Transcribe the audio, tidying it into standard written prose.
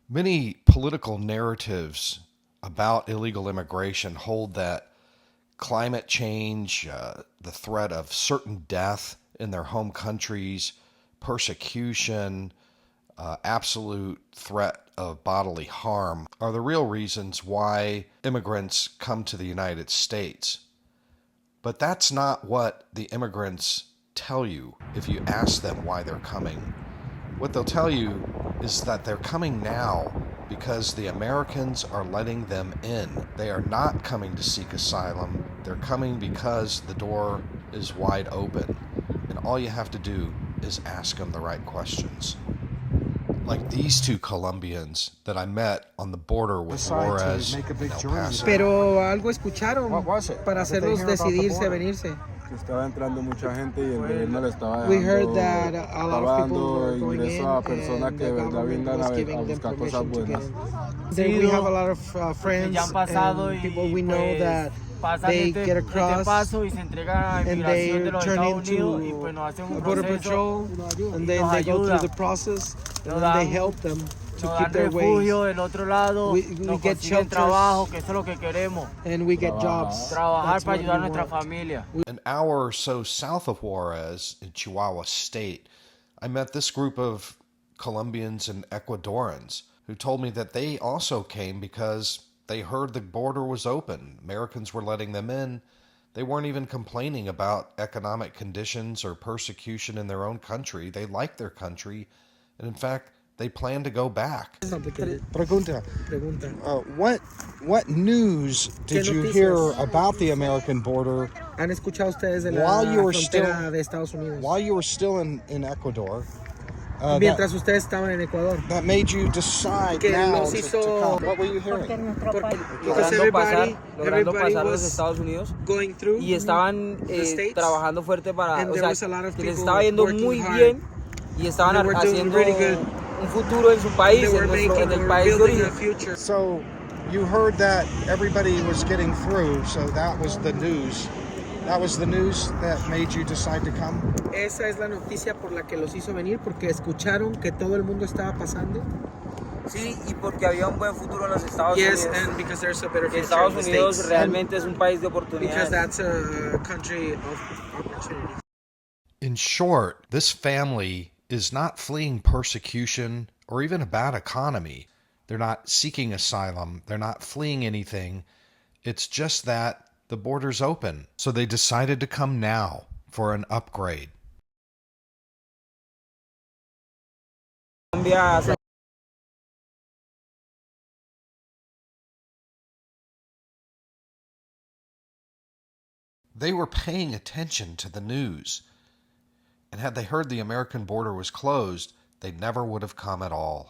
Many political narratives about illegal immigration hold that climate change, the threat of certain death in their home countries, persecution, absolute threat of bodily harm are the real reasons why immigrants come to the United States. But that's not what the immigrants tell you if you ask them why they're coming. What they'll tell you is that they're coming now because the Americans are letting them in. They are not coming to seek asylum. They're coming because the door is wide open. And all you have to do is ask them the right questions. Like these two Colombians that I met on the border with Juarez and El Paso. Pero algo escucharon para hacerlos decidirse venirse. Que estaba entrando mucha gente y el gobierno le estaba We heard dando, that a lot of people were going in ingreso a personas and que the de verdad government vengan was a giving them buscar cosas permission to get buenas. in. We have a lot of friends and people we know that they get across and they turn into a border patrol and then they go through the process and then they help them to keep their ways. We get shelters and we get jobs. That's what we want. An hour or so south of Juarez in Chihuahua State, I met this group of Colombians and Ecuadorians who told me that they also came because they heard the border was open. Americans were letting them in. They weren't even complaining about economic conditions or persecution in their own country. They liked their country, and in fact, they plan to go back. Pregunta. What news did you hear about the American border ¿Han escuchado ustedes de la while you were frontera de Estados Unidos? while you were still in Ecuador? Mientras ustedes estaban en Ecuador. That made you decide Que now los to hizo- come. What were you hearing? Because logrando everybody pasar los was Estados Unidos going through y estaban the States, trabajando fuerte para, and o there sea, was a lot of que les people estaba yendo working muy hard. bien y estaban They were doing haciendo really good. un futuro en su país, they were en making, they el were país de building a origen. future. So you heard that everybody was getting through, so that was the news. That was the news that made you decide to come? Esa es la noticia por la que los hizo venir, porque escucharon que todo el mundo estaba pasando. Sí, y porque había un buen futuro en los Estados Yes, Unidos. and because there's a better Que future Estados in the Unidos States. realmente es un país de Because oportunidades. that's a country of opportunity. In short, this family is not fleeing persecution or even a bad economy. They're not seeking asylum. They're not fleeing anything. It's just that the border's open. So they decided to come now for an upgrade. Colombia, They were paying attention to the news. And had they heard the American border was closed, they never would have come at all.